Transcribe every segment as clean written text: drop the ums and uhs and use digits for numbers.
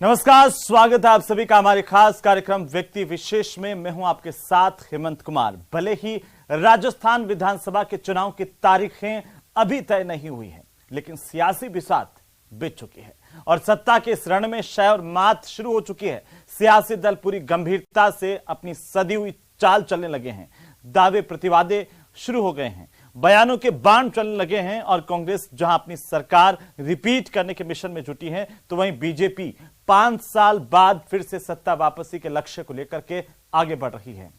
नमस्कार, स्वागत है आप सभी का हमारे खास कार्यक्रम व्यक्ति विशेष में। मैं हूं आपके साथ हेमंत कुमार। भले ही राजस्थान विधानसभा के चुनाव की तारीखें अभी तय नहीं हुई हैं, लेकिन सियासी बिसात बीत चुकी है और सत्ता के इस रण में शय और मात शुरू हो चुकी है। सियासी दल पूरी गंभीरता से अपनी सदी हुई चाल चलने लगे हैं। दावे प्रतिवादे शुरू हो गए हैं, बयानों के बाण चलने लगे हैं और कांग्रेस जहां अपनी सरकार रिपीट करने के मिशन में जुटी है, तो वहीं बीजेपी 5 साल बाद फिर से सत्ता वापसी के लक्ष्य को लेकर के आगे बढ़ रही है।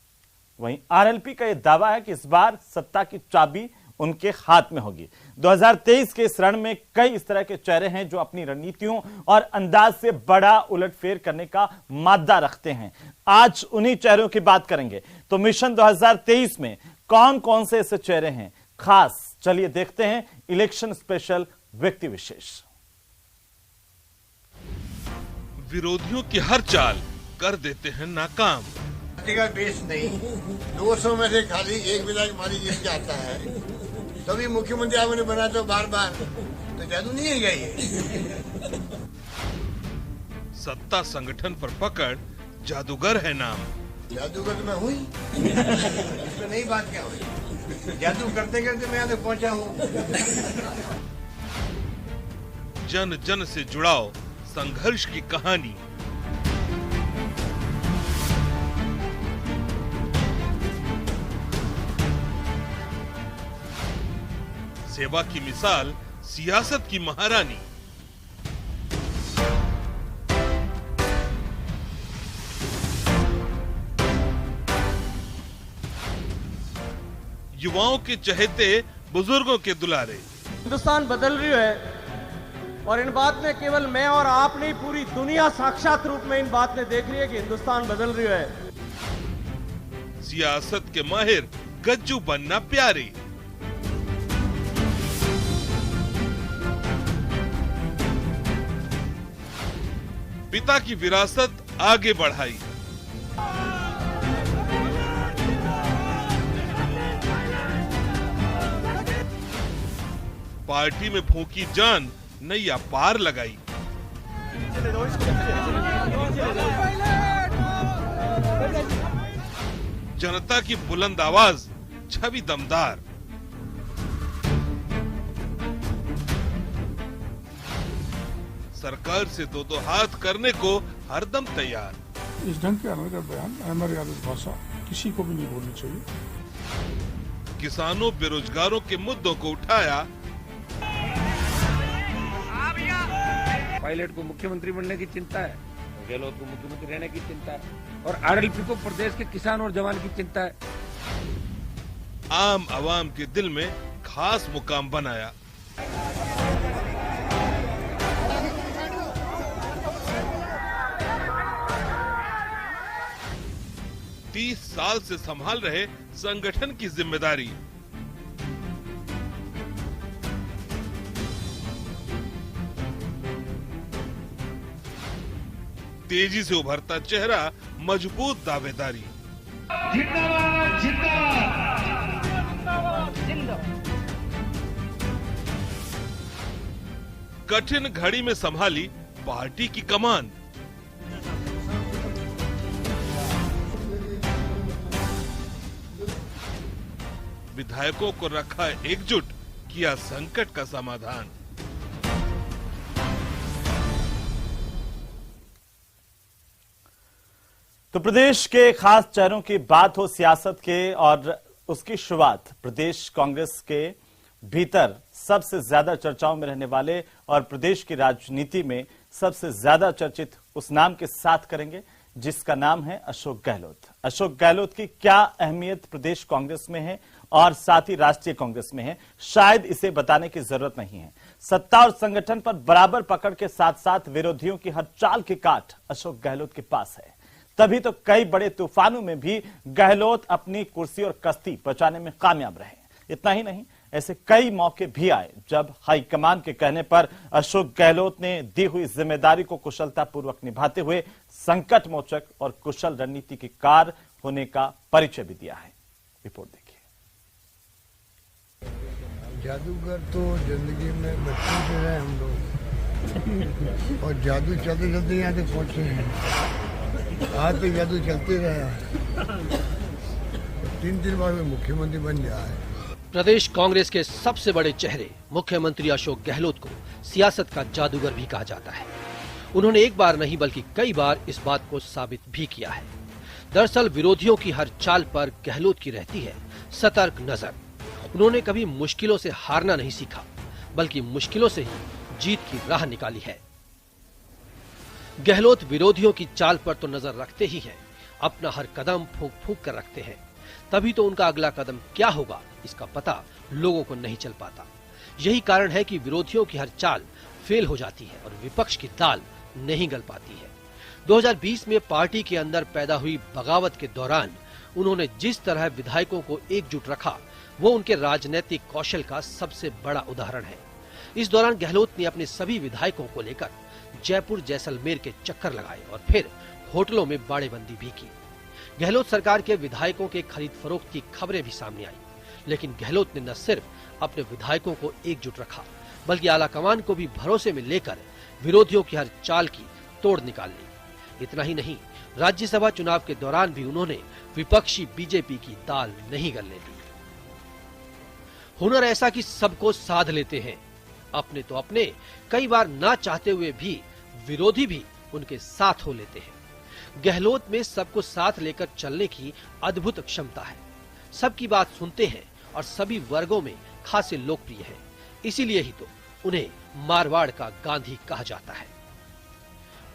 वहीं आरएलपी का यह दावा है कि इस बार सत्ता की चाबी उनके हाथ में होगी। 2023 के इस रण में कई इस तरह के चेहरे हैं जो अपनी रणनीतियों और अंदाज से बड़ा उलटफेर करने का मादा रखते हैं। आज उन्हीं चेहरों की बात करेंगे। तो मिशन 2023 में कौन कौन से ऐसे चेहरे हैं खास, चलिए देखते हैं इलेक्शन स्पेशल व्यक्ति विशेष। विरोधियों की हर चाल कर देते हैं नाकाम। का बेस नहीं, 200 में से खाली एक विधायक मान लीजिए जाता है, तभी मुख्यमंत्री आपने बना तो बार बार, तो जादू नहीं है क्या ये? सत्ता संगठन पर पकड़ जादूगर है नाम। जादूगर तो मैं हुई, इसमें नई बात क्या हुई? जादू करते करते मैं यहाँ तक पहुँचा हूँ। जन जन से जुड़ाओ संघर्ष की कहानी। सेवा की मिसाल, सियासत की महारानी। युवाओं के चहेते, बुजुर्गों के दुलारे। हिंदुस्तान बदल रही है और इन बात में केवल मैं और आप नहीं, पूरी दुनिया साक्षात रूप में इन बात में देख रही है कि हिंदुस्तान बदल रही है। सियासत के माहिर गज्जू बनना प्यारे। पिता की विरासत आगे बढ़ाई। पार्टी में फूंकी जान, नैया पार लगाई। जनता की बुलंद आवाज, छवि दमदार। सरकार से दो हाथ करने को हरदम तैयार। इस ढंग के अनर्गल बयान, अमर्यादित भाषा किसी को भी नहीं बोलनी चाहिए। किसानों, बेरोजगारों के मुद्दों को उठाया। पायलट को मुख्यमंत्री बनने की चिंता है, गहलोत को मुख्यमंत्री रहने की चिंता है और आरएलपी को प्रदेश के किसान और जवान की चिंता है। आम आवाम के दिल में खास मुकाम बनाया। तीस साल से संभाल रहे संगठन की जिम्मेदारी। तेजी से उभरता चेहरा, मजबूत दावेदारी। जिंदाबाद जिंदाबाद। कठिन घड़ी में संभाली पार्टी की कमान। विधायकों को रखा एकजुट, किया संकट का समाधान। तो प्रदेश के खास चेहरों की बात हो सियासत के, और उसकी शुरुआत प्रदेश कांग्रेस के भीतर सबसे ज्यादा चर्चाओं में रहने वाले और प्रदेश की राजनीति में सबसे ज्यादा चर्चित उस नाम के साथ करेंगे जिसका नाम है अशोक गहलोत। अशोक गहलोत की क्या अहमियत प्रदेश कांग्रेस में है और साथ ही राष्ट्रीय कांग्रेस में है, शायद इसे बताने की जरूरत नहीं है। सत्ता और संगठन पर बराबर पकड़ के साथ साथ विरोधियों की हर चाल की काट अशोक गहलोत के पास है। तभी तो कई बड़े तूफानों में भी गहलोत अपनी कुर्सी और कश्ती बचाने में कामयाब रहे। इतना ही नहीं, ऐसे कई मौके भी आए जब हाईकमान के कहने पर अशोक गहलोत ने दी हुई जिम्मेदारी को कुशलतापूर्वक निभाते हुए संकट मोचक और कुशल रणनीतिकार होने का परिचय भी दिया है। रिपोर्ट देखिए। जादूगर तो जिंदगी में बचपन से रहे हम लोग। और जादू चलते चलते यहाँ तक पहुँचे हैं। आज तो जादू चलते रहा। 3 बार में मुख्यमंत्री बन जाए। प्रदेश कांग्रेस के सबसे बड़े चेहरे मुख्यमंत्री अशोक गहलोत को सियासत का जादूगर भी कहा जाता है। उन्होंने एक बार नहीं बल्कि कई बार इस बात को साबित भी किया है। दरअसल विरोधियों की हर चाल पर गहलोत की रहती है सतर्क नजर। उन्होंने कभी मुश्किलों से हारना नहीं सीखा, बल्कि मुश्किलों से ही जीत की राह निकाली है। गहलोत विरोधियों की चाल पर तो नजर रखते ही हैं, अपना हर कदम फूंक फूंक कर रखते हैं। तभी तो उनका अगला कदम क्या होगा इसका पता लोगों को नहीं चल पाता। यही कारण है कि विरोधियों की हर चाल फेल हो जाती है और विपक्ष की दाल नहीं गल पाती है। 2020 में पार्टी के अंदर पैदा हुई बगावत के दौरान उन्होंने जिस तरह विधायकों को एकजुट रखा, वो उनके राजनीतिक कौशल का सबसे बड़ा उदाहरण है। इस दौरान गहलोत ने अपने सभी विधायकों को लेकर जयपुर जैसलमेर के चक्कर लगाए और फिर होटलों में बाड़ेबंदी भी की। गहलोत सरकार के विधायकों के खरीद फरोख्त की खबरें भी सामने आई, लेकिन गहलोत ने न सिर्फ अपने विधायकों को एकजुट रखा, बल्कि आलाकमान को भी भरोसे में लेकर विरोधियों की हर चाल की तोड़ निकाल ली। इतना ही नहीं, राज्यसभा चुनाव के दौरान भी उन्होंने विपक्षी बीजेपी की दाल नहीं गलने दी। हुनर ऐसा कि सबको साध लेते हैं। अपने तो अपने, कई बार ना चाहते हुए भी विरोधी भी उनके साथ हो लेते हैं। गहलोत में सबको साथ लेकर चलने की अद्भुत क्षमता है। सबकी बात सुनते हैं और सभी वर्गों में खासे लोकप्रिय हैं। इसीलिए ही तो उन्हें मारवाड़ का गांधी कहा जाता है।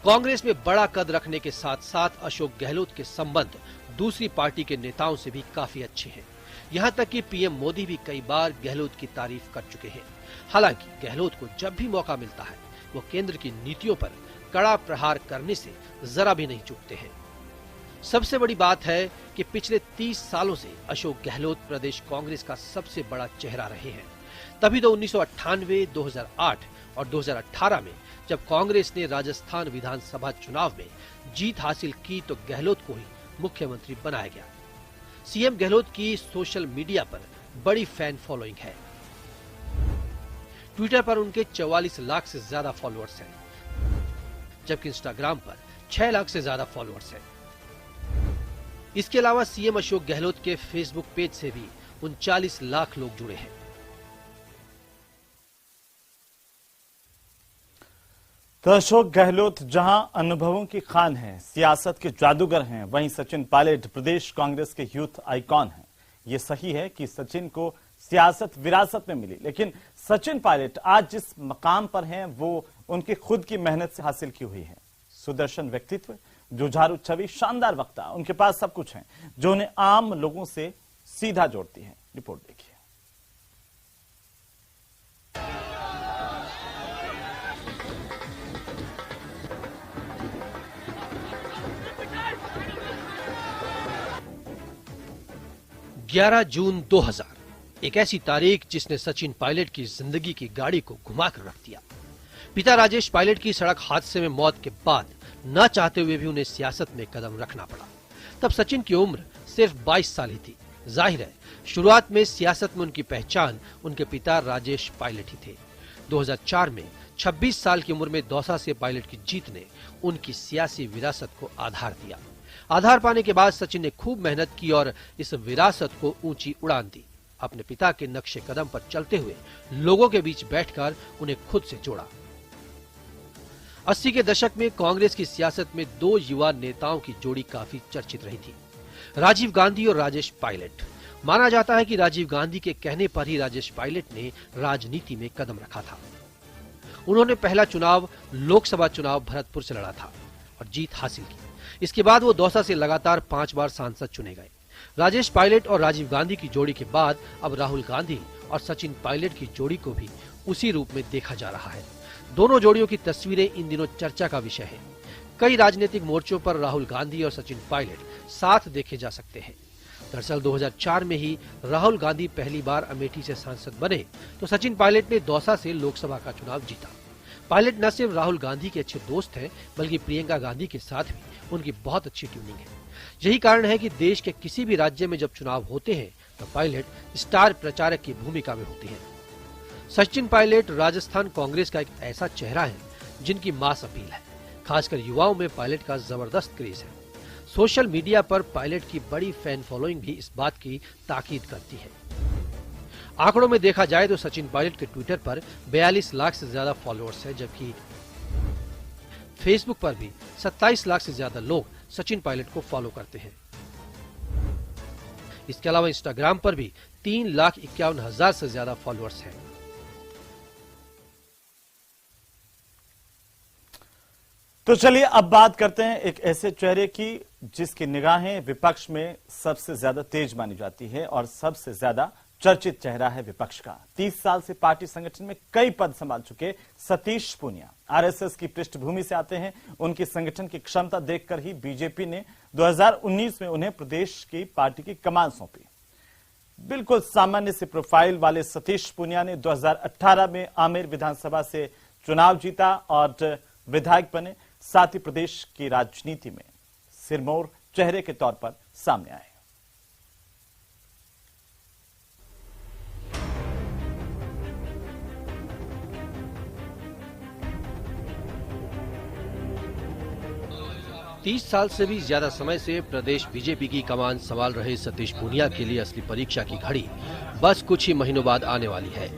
कांग्रेस में बड़ा कद रखने के साथ साथ अशोक गहलोत के संबंध दूसरी पार्टी के नेताओं से भी काफी अच्छे हैं। यहाँ तक कि पीएम मोदी भी कई बार गहलोत की तारीफ कर चुके हैं। हालांकि गहलोत को जब भी मौका मिलता है वो केंद्र की नीतियों पर कड़ा प्रहार करने से जरा भी नहीं चूकते हैं। सबसे बड़ी बात है कि पिछले 30 सालों से अशोक गहलोत प्रदेश कांग्रेस का सबसे बड़ा चेहरा रहे हैं। तभी तो 1998, 2008 और 2018 में जब कांग्रेस ने राजस्थान विधानसभा चुनाव में जीत हासिल की तो गहलोत को ही मुख्यमंत्री बनाया गया। सीएम गहलोत की सोशल मीडिया पर बड़ी फैन फॉलोइंग है। ट्विटर पर उनके 44 लाख से ज्यादा फॉलोअर्स हैं, जबकि इंस्टाग्राम पर 6 लाख से ज्यादा फॉलोअर्स हैं। इसके अलावा सीएम अशोक गहलोत के फेसबुक पेज से भी 39 लाख लोग जुड़े हैं। तो अशोक गहलोत जहां अनुभवों की खान हैं, सियासत के जादूगर हैं, वहीं सचिन पायलट प्रदेश कांग्रेस के यूथ आइकॉन हैं। ये सही है कि सचिन को सियासत विरासत में मिली, लेकिन सचिन पायलट आज जिस मकाम पर हैं वो उनकी खुद की मेहनत से हासिल की हुई है। सुदर्शन व्यक्तित्व, जुझारू छवि, शानदार वक्ता, उनके पास सब कुछ है जो उन्हें आम लोगों से सीधा जोड़ती है। रिपोर्ट देखिए। ग्यारह जून 2000 एक ऐसी तारीख जिसने सचिन पायलट की जिंदगी की गाड़ी को घुमाकर रख दिया। पिता राजेश पायलट की सड़क हादसे में मौत के बाद न चाहते हुए भी उन्हें सियासत में कदम रखना पड़ा। तब सचिन की उम्र सिर्फ 22 साल ही थी। जाहिर है शुरुआत में सियासत में उनकी पहचान उनके पिता राजेश पायलट ही थे। 2004 में 26 साल की उम्र में दौसा से पायलट की जीत ने उनकी सियासी विरासत को आधार दिया। आधार पाने के बाद सचिन ने खूब मेहनत की और इस विरासत को ऊंची उड़ान दी। अपने पिता के नक्शे कदम पर चलते हुए लोगों के बीच बैठकर उन्हें खुद से जोड़ा। 80 के दशक में कांग्रेस की सियासत में दो युवा नेताओं की जोड़ी काफी चर्चित रही थी, राजीव गांधी और राजेश पायलट। माना जाता है कि राजीव गांधी के कहने पर ही राजेश पायलट ने राजनीति में कदम रखा था। उन्होंने पहला चुनाव लोकसभा चुनाव भरतपुर से लड़ा था और जीत हासिल की। इसके बाद वो दौसा से लगातार 5 बार सांसद चुने गए। राजेश पायलट और राजीव गांधी की जोड़ी के बाद अब राहुल गांधी और सचिन पायलट की जोड़ी को भी उसी रूप में देखा जा रहा है। दोनों जोड़ियों की तस्वीरें इन दिनों चर्चा का विषय है। कई राजनीतिक मोर्चों पर राहुल गांधी और सचिन पायलट साथ देखे जा सकते हैं। दरअसल 2004 में ही राहुल गांधी पहली बार अमेठी से सांसद बने तो सचिन पायलट ने दौसा से लोकसभा का चुनाव जीता। पायलट न सिर्फ राहुल गांधी के अच्छे दोस्त हैं, बल्कि प्रियंका गांधी के साथ भी उनकी बहुत अच्छी ट्यूनिंग है। यही कारण है कि देश के किसी भी राज्य में जब चुनाव होते हैं तो पायलट स्टार प्रचारक की भूमिका में होती है। सचिन पायलट राजस्थान कांग्रेस का एक ऐसा चेहरा है जिनकी मास अपील है। खासकर युवाओं में पायलट का जबरदस्त क्रेज है। सोशल मीडिया पर पायलट की बड़ी फैन फॉलोइंग भी इस बात की ताकीद करती है। आंकड़ों में देखा जाए तो सचिन पायलट के ट्विटर पर 42 लाख से ज्यादा फॉलोअर्स हैं, जबकि फेसबुक पर भी 27 लाख से ज्यादा लोग सचिन पायलट को फॉलो करते हैं। इसके अलावा इंस्टाग्राम पर भी 3,51,000 से ज्यादा फॉलोअर्स हैं। तो चलिए अब बात करते हैं एक ऐसे चेहरे की जिसकी निगाहें विपक्ष में सबसे ज्यादा तेज मानी जाती है और सबसे ज्यादा चर्चित चेहरा है विपक्ष का। 30 साल से पार्टी संगठन में कई पद संभाल चुके सतीश पूनिया आरएसएस की पृष्ठभूमि से आते हैं। उनकी संगठन की क्षमता देखकर ही बीजेपी ने 2019 में उन्हें प्रदेश की पार्टी की कमान सौंपी। बिल्कुल सामान्य से प्रोफाइल वाले सतीश पूनिया ने 2018 में आमेर विधानसभा से चुनाव जीता और विधायक बने। साथ ही प्रदेश की राजनीति में सिरमौर चेहरे के तौर पर सामने आए। तीस साल से भी ज्यादा समय से प्रदेश बीजेपी की कमान संभाल रहे सतीश पूनिया के लिए असली परीक्षा की घड़ी बस कुछ ही महीनों बाद आने वाली है।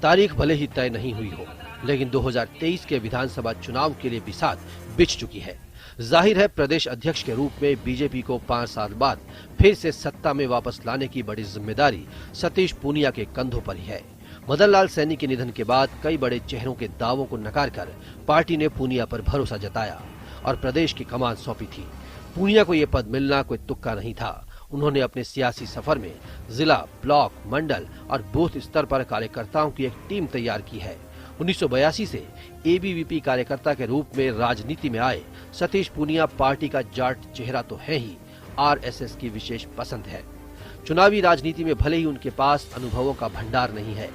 तारीख भले ही तय नहीं हुई हो, लेकिन 2023 के विधानसभा चुनाव के लिए बिसात बिछ चुकी है। जाहिर है प्रदेश अध्यक्ष के रूप में बीजेपी को 5 साल बाद फिर से सत्ता में वापस लाने की बड़ी जिम्मेदारी सतीश पूनिया के कंधों पर ही है। मदन लाल सैनी के निधन के बाद कई बड़े चेहरों के दावों को नकार कर पार्टी ने पूनिया पर भरोसा जताया और प्रदेश की कमान सौंपी थी। पूनिया को यह पद मिलना कोई तुक्का नहीं था। उन्होंने अपने सियासी सफर में जिला, ब्लॉक, मंडल और बूथ स्तर पर कार्यकर्ताओं की एक टीम तैयार की है। 1982 से एबीवीपी कार्यकर्ता के रूप में राजनीति में आए सतीश पूनिया पार्टी का जाट चेहरा तो है ही, आरएसएस की विशेष पसंद है। चुनावी राजनीति में भले ही उनके पास अनुभवों का भंडार नहीं है,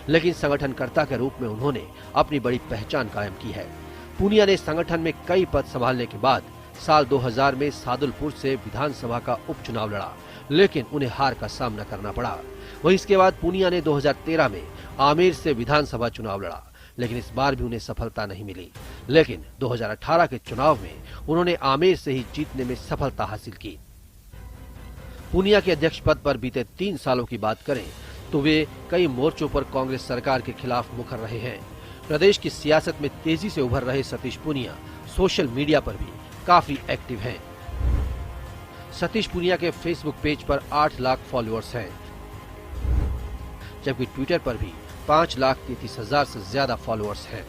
लेकिन संगठनकर्ता के रूप में उन्होंने अपनी बड़ी पहचान कायम की है। पूनिया ने संगठन में कई पद संभालने के बाद साल 2000 में सादुलपुर से विधानसभा का उपचुनाव लड़ा, लेकिन उन्हें हार का सामना करना पड़ा। वहीं इसके बाद पूनिया ने 2013 में आमेर से विधानसभा चुनाव लड़ा, लेकिन इस बार भी उन्हें सफलता नहीं मिली। लेकिन 2018 के चुनाव में उन्होंने आमेर से ही जीतने में सफलता हासिल की। पूनिया के अध्यक्ष पद पर बीते 3 सालों की बात करें तो वे कई मोर्चों पर कांग्रेस सरकार के खिलाफ मुखर रहे हैं। प्रदेश की सियासत में तेजी से उभर रहे सतीश पूनिया सोशल मीडिया पर भी काफी एक्टिव हैं। सतीश पूनिया के फेसबुक पेज पर 8 लाख फॉलोअर्स हैं, जबकि ट्विटर पर भी 5,33,000 से ज्यादा फॉलोअर्स हैं।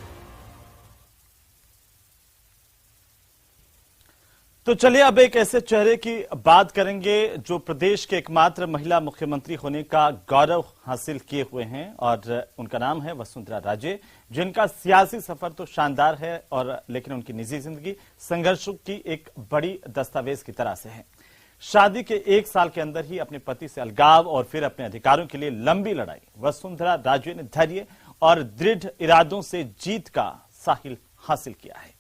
तो चलिए अब एक ऐसे चेहरे की बात करेंगे जो प्रदेश के एकमात्र महिला मुख्यमंत्री होने का गौरव हासिल किए हुए हैं और उनका नाम है वसुंधरा राजे, जिनका सियासी सफर तो शानदार है और लेकिन उनकी निजी जिंदगी संघर्षों की एक बड़ी दस्तावेज की तरह से है। शादी के 1 साल के अंदर ही अपने पति से अलगाव और फिर अपने अधिकारों के लिए लंबी लड़ाई, वसुंधरा राजे ने धैर्य और दृढ़ इरादों से जीत का साहिल हासिल किया है।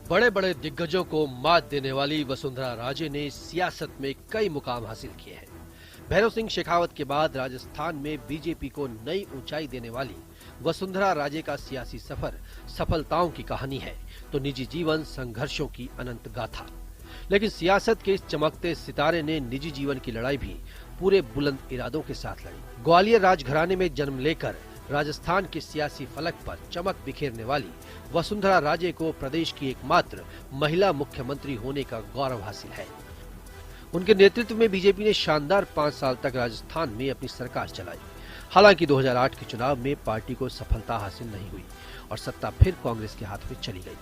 बड़े बड़े दिग्गजों को मात देने वाली वसुंधरा राजे ने सियासत में कई मुकाम हासिल किए हैं। भैरव सिंह शेखावत के बाद राजस्थान में बीजेपी को नई ऊंचाई देने वाली वसुंधरा राजे का सियासी सफर सफलताओं की कहानी है तो निजी जीवन संघर्षों की अनंत गाथा। लेकिन सियासत के इस चमकते सितारे ने निजी जीवन की लड़ाई भी पूरे बुलंद इरादों के साथ लड़ी। ग्वालियर राजघराने में जन्म लेकर राजस्थान के सियासी फलक पर चमक बिखेरने वाली वसुंधरा राजे को प्रदेश की एकमात्र महिला मुख्यमंत्री होने का गौरव हासिल है। उनके नेतृत्व में बीजेपी ने शानदार 5 साल तक राजस्थान में अपनी सरकार चलाई। हालांकि 2008 के चुनाव में पार्टी को सफलता हासिल नहीं हुई और सत्ता फिर कांग्रेस के हाथ में चली गई,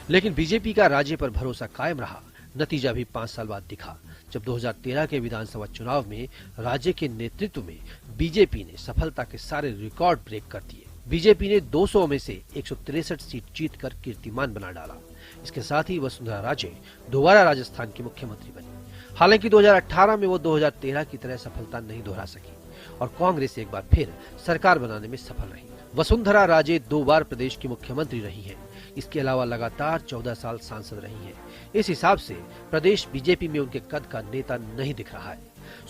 लेकिन बीजेपी का राज्य पर भरोसा कायम रहा। नतीजा भी 5 साल बाद दिखा, जब 2013 के विधानसभा चुनाव में राज्य के नेतृत्व में बीजेपी ने सफलता के सारे रिकॉर्ड ब्रेक कर दिए। बीजेपी ने 200 में से 163 सीट जीतकर कीर्तिमान बना डाला। इसके साथ ही वसुंधरा राजे दोबारा राजस्थान की मुख्यमंत्री बनी। हालांकि 2018 में वो 2013 की तरह सफलता नहीं दोहरा सकी और कांग्रेस एक बार फिर सरकार बनाने में सफल रही। वसुंधरा राजे 2 बार प्रदेश की मुख्यमंत्री रही हैं। इसके अलावा लगातार 14 साल सांसद रही हैं। इस हिसाब से प्रदेश बीजेपी में उनके कद का नेता नहीं दिख रहा है।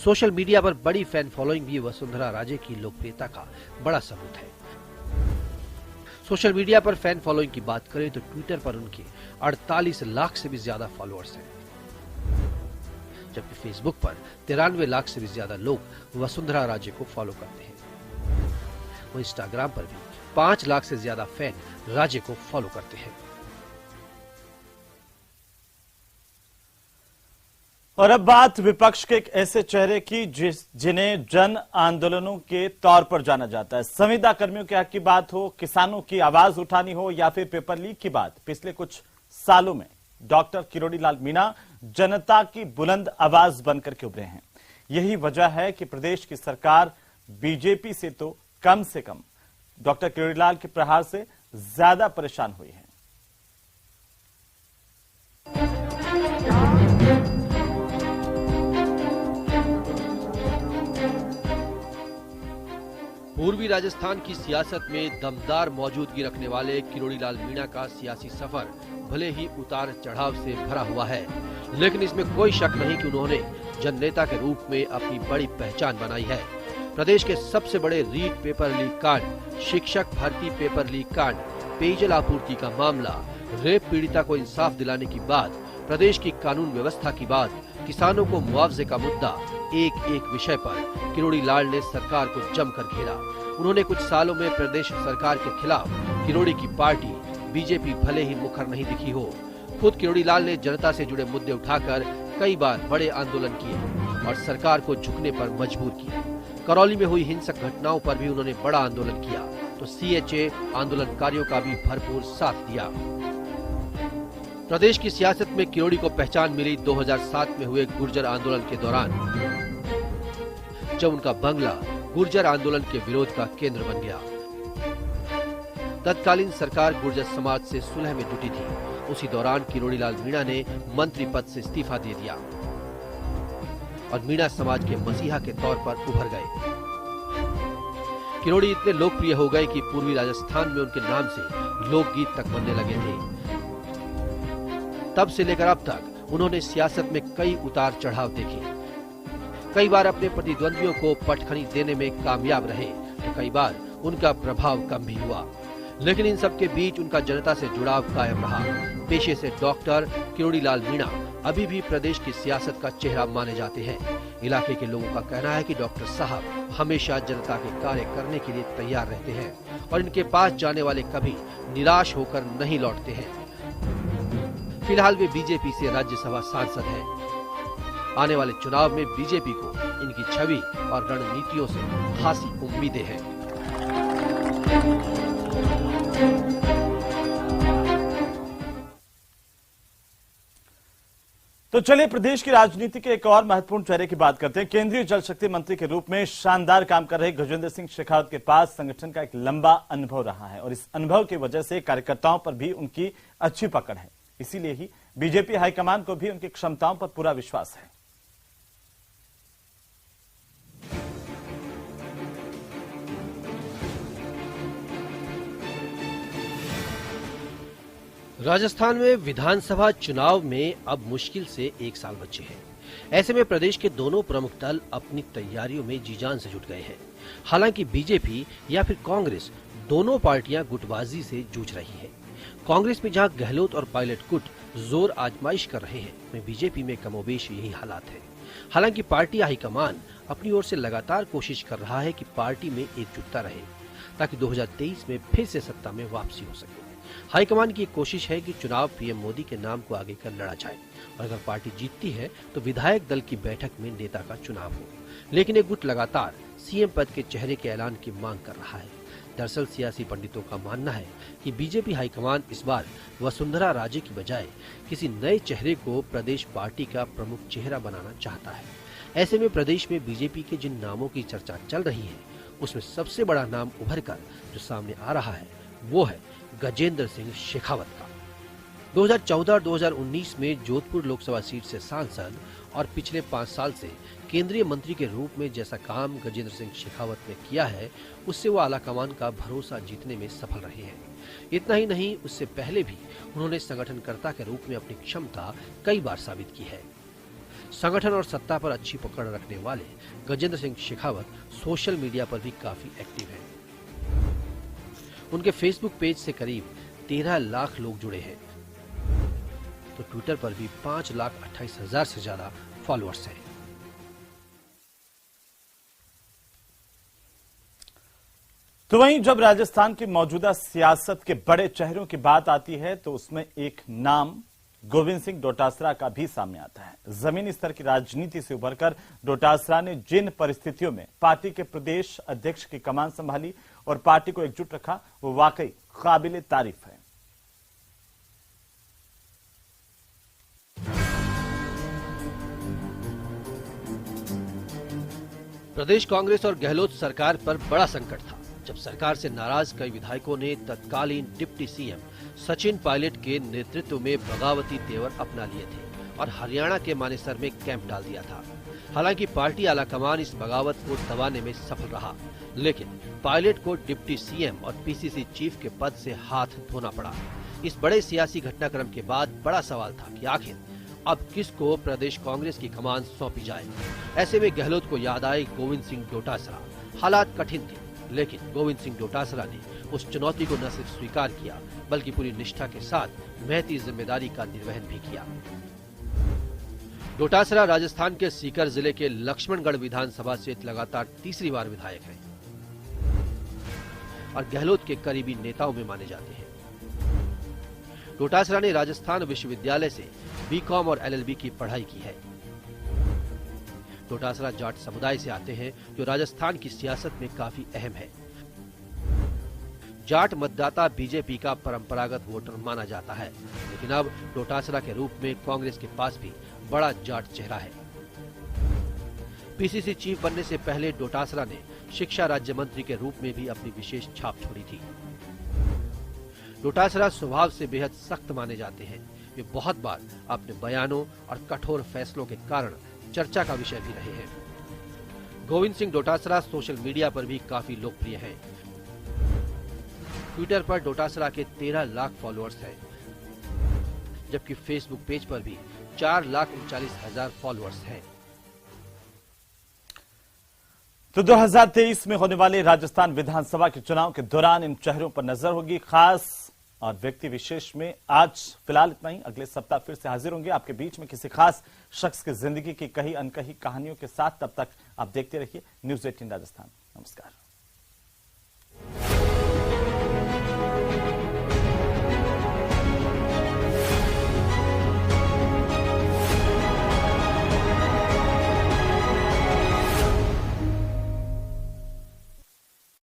सोशल मीडिया पर बड़ी फैन फॉलोइंग भी वसुंधरा राजे की लोकप्रियता का बड़ा सबूत है। सोशल मीडिया पर फैन फॉलोइंग की बात करें तो ट्विटर पर उनके 48 लाख से भी ज्यादा फॉलोअर्स हैं, जबकि फेसबुक पर 93 लाख से भी ज्यादा लोग वसुंधरा राजे को फॉलो करते हैं। वहीं इंस्टाग्राम पर भी 5 लाख से ज्यादा फैन राजे को फॉलो करते हैं। और अब बात विपक्ष के एक ऐसे चेहरे की जिन्हें जन आंदोलनों के तौर पर जाना जाता है। संविदा कर्मियों के हक की बात हो, किसानों की आवाज उठानी हो या फिर पेपर लीक की बात, पिछले कुछ सालों में डॉक्टर किरोड़ी लाल मीणा जनता की बुलंद आवाज बनकर के उभरे हैं। यही वजह है कि प्रदेश की सरकार बीजेपी से तो कम से कम डॉक्टर किरोड़ी लाल के प्रहार से ज्यादा परेशान हुई है। पूर्वी राजस्थान की सियासत में दमदार मौजूदगी रखने वाले किरोड़ी लाल मीणा का सियासी सफर भले ही उतार चढ़ाव से भरा हुआ है, लेकिन इसमें कोई शक नहीं कि उन्होंने जननेता के रूप में अपनी बड़ी पहचान बनाई है। प्रदेश के सबसे बड़े रीट पेपर लीक कांड, शिक्षक भर्ती पेपर लीक कांड, पेयजल आपूर्ति का मामला, रेप पीड़िता को इंसाफ दिलाने की बात, प्रदेश की कानून व्यवस्था की बात, किसानों को मुआवजे का मुद्दा, एक एक विषय पर किरोड़ी लाल ने सरकार को जमकर घेरा। उन्होंने कुछ सालों में प्रदेश सरकार के खिलाफ किरोड़ी की पार्टी बीजेपी भले ही मुखर नहीं दिखी हो, खुद किरोड़ी लाल ने जनता से जुड़े मुद्दे उठाकर कई बार बड़े आंदोलन किए और सरकार को झुकने पर मजबूर किया। करौली में हुई हिंसक घटनाओं पर भी उन्होंने बड़ा आंदोलन किया तो CHA आंदोलनकारियों का भी भरपूर साथ दिया। प्रदेश की सियासत में किरोड़ी को पहचान मिली 2007 में हुए गुर्जर आंदोलन के दौरान, जब उनका बंगला गुर्जर आंदोलन के विरोध का केंद्र बन गया। तत्कालीन सरकार गुर्जर समाज से सुलह में जुटी थी। उसी दौरान किरोड़ी लाल मीणा ने मंत्री पद से इस्तीफा दे दिया और मीणा समाज के मसीहा के तौर पर उभर गए। किरोड़ी इतने लोकप्रिय हो गए कि पूर्वी राजस्थान में उनके नाम से लोकगीत तक बनने लगे थे। तब से लेकर अब तक उन्होंने सियासत में कई उतार चढ़ाव देखे। कई बार अपने प्रतिद्वंदियों को पटखनी देने में कामयाब रहे तो कई बार उनका प्रभाव कम भी हुआ, लेकिन इन सब के बीच उनका जनता से जुड़ाव कायम रहा। पेशे से डॉक्टर किरोड़ी लाल मीणा अभी भी प्रदेश की सियासत का चेहरा माने जाते हैं। इलाके के लोगों का कहना है कि डॉक्टर साहब हमेशा जनता के कार्य करने के लिए तैयार रहते हैं और इनके पास जाने वाले कभी निराश होकर नहीं लौटते हैं। फिलहाल वे बीजेपी से राज्यसभा सांसद हैं। आने वाले चुनाव में बीजेपी को इनकी छवि और रणनीतियों से खासी उम्मीदें हैं। तो चलिए प्रदेश की राजनीति के एक और महत्वपूर्ण चेहरे की बात करते हैं। केंद्रीय जल शक्ति मंत्री के रूप में शानदार काम कर रहे गजेंद्र सिंह शेखावत के पास संगठन का एक लंबा अनुभव रहा है और इस अनुभव की वजह से कार्यकर्ताओं पर भी उनकी अच्छी पकड़ है। इसीलिए ही बीजेपी हाईकमान को भी उनकी क्षमताओं पर पूरा विश्वास है। राजस्थान में विधानसभा चुनाव में अब मुश्किल से 1 साल बचे हैं। ऐसे में प्रदेश के दोनों प्रमुख दल अपनी तैयारियों में जी जान से जुट गए हैं। हालांकि बीजेपी या फिर कांग्रेस, दोनों पार्टियां गुटबाजी से जूझ रही हैं। कांग्रेस में जहां गहलोत और पायलट गुट जोर आजमाइश कर रहे हैं, वहीं बीजेपी में कमोबेश यही हालात है। हालांकि पार्टी हाईकमान अपनी ओर से लगातार कोशिश कर रहा है कि पार्टी में एकजुटता रहे ताकि 2023 में फिर से सत्ता में वापसी हो सके। हाईकमान की कोशिश है कि चुनाव पीएम मोदी के नाम को आगे कर लड़ा जाए और अगर पार्टी जीतती है तो विधायक दल की बैठक में नेता का चुनाव हो। लेकिन एक गुट लगातार सीएम पद के चेहरे के ऐलान की मांग कर रहा है। दरअसल सियासी पंडितों का मानना है कि बीजेपी हाईकमान इस बार वसुंधरा राजे की बजाय किसी नए चेहरे को प्रदेश पार्टी का प्रमुख चेहरा बनाना चाहता है। ऐसे में प्रदेश में बीजेपी के जिन नामों की चर्चा चल रही है, उसमें सबसे बड़ा नाम उभर कर जो सामने आ रहा है वो है गजेंद्र सिंह शेखावत का। 2014 और 2019 में जोधपुर लोकसभा सीट से सांसद और पिछले 5 साल से केंद्रीय मंत्री के रूप में जैसा काम गजेंद्र सिंह शेखावत ने किया है, उससे वो आलाकमान का भरोसा जीतने में सफल रहे हैं। इतना ही नहीं, उससे पहले भी उन्होंने संगठनकर्ता के रूप में अपनी क्षमता कई बार साबित की है। संगठन और सत्ता पर अच्छी पकड़ रखने वाले गजेंद्र सिंह शेखावत सोशल मीडिया पर भी काफी एक्टिव हैं। उनके फेसबुक पेज से करीब 13 लाख लोग जुड़े हैं, तो ट्विटर पर भी 5,28,000 से ज्यादा फॉलोअर्स हैं। तो वहीं जब राजस्थान की मौजूदा सियासत के बड़े चेहरों की बात आती है तो उसमें एक नाम गोविंद सिंह डोटासरा का भी सामने आता है। जमीनी स्तर की राजनीति से उभरकर डोटासरा ने जिन परिस्थितियों में पार्टी के प्रदेश अध्यक्ष की कमान संभाली और पार्टी को एकजुट रखा, वो वाकई काबिले तारीफ है। प्रदेश कांग्रेस और गहलोत सरकार पर बड़ा संकट था जब सरकार से नाराज कई विधायकों ने तत्कालीन डिप्टी सीएम सचिन पायलट के नेतृत्व में बगावती तेवर अपना लिए थे और हरियाणा के मानेसर में कैंप डाल दिया था। हालांकि पार्टी आलाकमान इस बगावत को दबाने में सफल रहा, लेकिन पायलट को डिप्टी सीएम और पीसीसी चीफ के पद से हाथ धोना पड़ा। इस बड़े सियासी घटनाक्रम के बाद बड़ा सवाल था कि आखिर अब किसको प्रदेश कांग्रेस की कमान सौंपी जाए। ऐसे में गहलोत को याद आए गोविंद सिंह डोटासरा। हालात कठिन थे, लेकिन गोविंद सिंह डोटासरा ने उस चुनौती को न सिर्फ स्वीकार किया बल्कि पूरी निष्ठा के साथ महती जिम्मेदारी का निर्वहन भी किया। डोटासरा राजस्थान के सीकर जिले के लक्ष्मणगढ़ विधानसभा से लगातार तीसरी बार विधायक हैं और गहलोत के करीबी नेताओं में माने जाते हैं। डोटासरा ने राजस्थान विश्वविद्यालय से बीकॉम और एलएलबी की पढ़ाई की है। डोटासरा जाट समुदाय से आते हैं जो राजस्थान की सियासत में काफी अहम है। जाट मतदाता बीजेपी का परंपरागत वोटर माना जाता है, लेकिन अब डोटासरा के रूप में कांग्रेस के पास भी बड़ा जाट चेहरा है। पीसीसी चीफ बनने से पहले डोटासरा ने शिक्षा राज्य मंत्री के रूप में भी अपनी विशेष छाप छोड़ी थी। डोटासरा स्वभाव से बेहद सख्त माने जाते हैं। वे बहुत बार अपने बयानों और कठोर फैसलों के कारण चर्चा का विषय भी रहे हैं। गोविंद सिंह डोटासरा सोशल मीडिया पर भी काफी लोकप्रिय हैं। ट्विटर पर डोटासरा के 13 लाख फॉलोअर्स हैं, जबकि फेसबुक पेज पर भी 4,39,000 फॉलोअर्स हैं। तो 2023 में होने वाले राजस्थान विधानसभा के चुनाव के दौरान इन चेहरों पर नजर होगी खास और व्यक्ति विशेष में। आज फिलहाल इतना ही। अगले सप्ताह फिर से हाजिर होंगे आपके बीच में किसी खास शख्स की जिंदगी की कही अनकही कहानियों के साथ। तब तक आप देखते रहिए न्यूज़ 18 राजस्थान। नमस्कार।